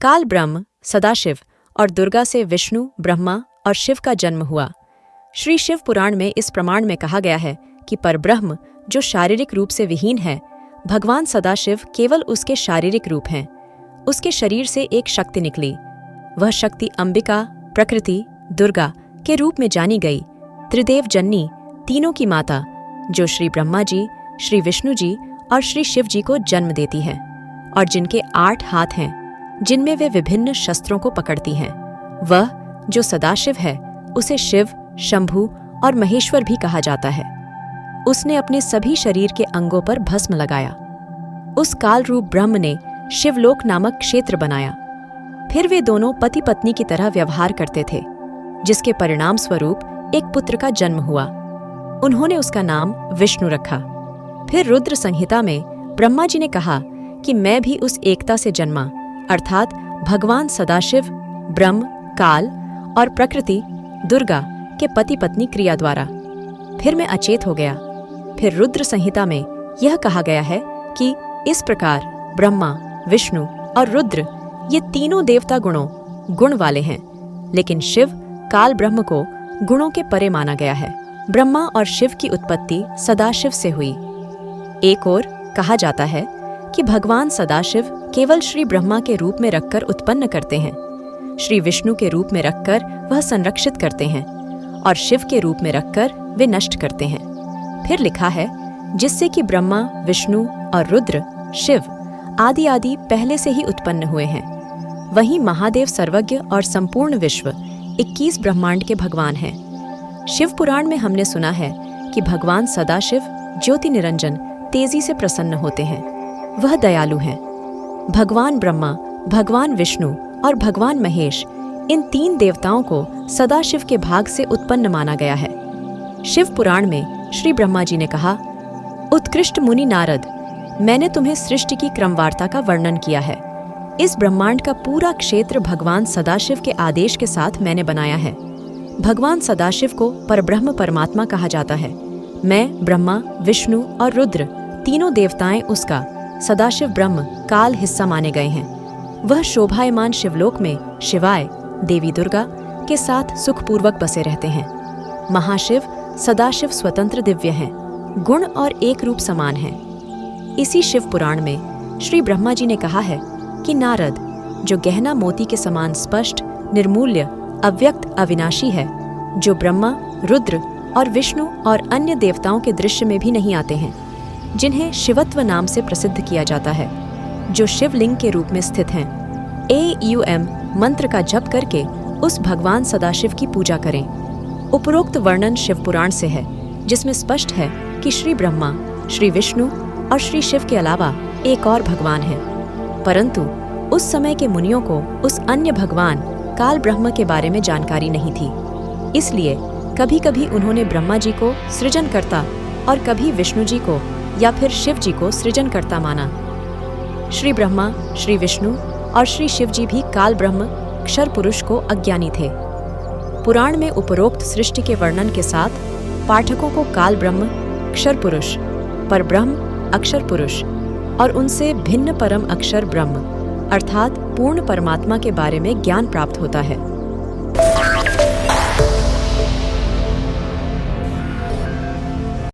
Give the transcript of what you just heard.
काल ब्रह्म, सदाशिव और दुर्गा से विष्णु, ब्रह्मा और शिव का जन्म हुआ। श्री शिव पुराण में इस प्रमाण में कहा गया है कि परब्रह्म, जो शारीरिक रूप से विहीन है, भगवान सदाशिव केवल उसके शारीरिक रूप हैं। उसके शरीर से एक शक्ति निकली। वह शक्ति अंबिका, प्रकृति, दुर्गा के रूप में जानी गई, त्रिदेव जननी, तीनों की माता, जो श्री ब्रह्मा जी, श्री विष्णु जी और श्री शिव जी को जन्म देती है और जिनके 8 हाथ हैं, जिनमें वे विभिन्न शस्त्रों को पकड़ती हैं। वह जो सदाशिव है, उसे शिव, शंभु और महेश्वर भी कहा जाता है। उसने अपने सभी शरीर के अंगों पर भस्म लगाया। उस काल रूप ब्रह्म ने शिवलोक नामक क्षेत्र बनाया। फिर वे दोनों पति पत्नी की तरह व्यवहार करते थे, जिसके परिणाम स्वरूप एक पुत्र का जन्म हुआ। उन्होंने उसका नाम विष्णु रखा। फिर रुद्र संहिता में ब्रह्मा जी ने कहा कि मैं भी उस एकता से जन्मा, अर्थात भगवान सदाशिव, ब्रह्म, काल और प्रकृति, दुर्गा के पति पत्नी क्रिया द्वारा। फिर मैं अचेत हो गया। फिर रुद्र संहिता में यह कहा गया है कि इस प्रकार ब्रह्मा, विष्णु और रुद्र ये तीनों देवता गुण वाले हैं, लेकिन शिव, काल ब्रह्म को गुणों के परे माना गया है। ब्रह्मा और शिव की उत्पत्ति सदाशिव से हुई। एक ओर कहा जाता है कि भगवान सदाशिव केवल श्री ब्रह्मा के रूप में रखकर उत्पन्न करते हैं, श्री विष्णु के रूप में रखकर वह संरक्षित करते हैं और शिव के रूप में रखकर वे नष्ट करते हैं। फिर लिखा है, जिससे कि ब्रह्मा, विष्णु और रुद्र, शिव आदि पहले से ही उत्पन्न हुए हैं। वहीं महादेव सर्वज्ञ और संपूर्ण विश्व 21 ब्रह्मांड के भगवान हैं। शिव पुराण में हमने सुना है कि भगवान सदाशिव ज्योति निरंजन तेजी से प्रसन्न होते हैं। वह दयालु हैं। भगवान ब्रह्मा, भगवान विष्णु और भगवान महेश, इन 3 देवताओं को सदाशिव के भाग से उत्पन्न माना गया है। शिव पुराण में श्री ब्रह्मा जी ने कहा, उत्कृष्ट मुनि नारद, मैंने तुम्हें सृष्टि की क्रमवारता का वर्णन किया है। इस ब्रह्मांड का पूरा क्षेत्र भगवान सदाशिव के आदेश के साथ मैंने बनाया है। भगवान सदाशिव को परब्रह्म परमात्मा कहा जाता है। मैं, ब्रह्मा, विष्णु और रुद्र तीनों देवताएं उसका, सदाशिव ब्रह्म, काल हिस्सा माने गए हैं। वह शोभायमान शिवलोक में शिवाय, देवी दुर्गा के साथ सुखपूर्वक बसे रहते हैं। महाशिव, सदाशिव स्वतंत्र दिव्य हैं, गुण और एक रूप समान हैं। इसी शिव पुराण में श्री ब्रह्मा जी ने कहा है कि नारद, जो गहना मोती के समान स्पष्ट, निर्मूल्य, अव्यक्त, अविनाशी है, जो ब्रह्मा, रुद्र और विष्णु और अन्य देवताओं के दृश्य में भी नहीं आते हैं, जिन्हें शिवत्व नाम से प्रसिद्ध किया जाता है, जो शिवलिंग के रूप में स्थित हैं। AUM मंत्र का जप करके उस भगवान सदाशिव की पूजा करें। उपरोक्त वर्णन शिव पुराण से है, जिसमें स्पष्ट है कि श्री ब्रह्मा, श्री विष्णु और श्री शिव के अलावा एक और भगवान है। परंतु उस समय के मुनियों को उस अन्य भगवान काल ब्रह्म के बारे में जानकारी नहीं थी। इसलिए कभी कभी उन्होंने ब्रह्मा जी को सृजनकर्ता और कभी विष्णु जी को या फिर शिव जी को सृजनकर्ता माना। श्री ब्रह्मा, श्री विष्णु और श्री शिव जी भी काल ब्रह्म, क्षर पुरुष को अज्ञानी थे। पुराण में उपरोक्त सृष्टि के वर्णन के साथ पाठकों को काल ब्रह्म, क्षर पुरुष, परब्रह्म, अक्षर पुरुष और उनसे भिन्न परम अक्षर ब्रह्म अर्थात पूर्ण परमात्मा के बारे में ज्ञान प्राप्त होता है।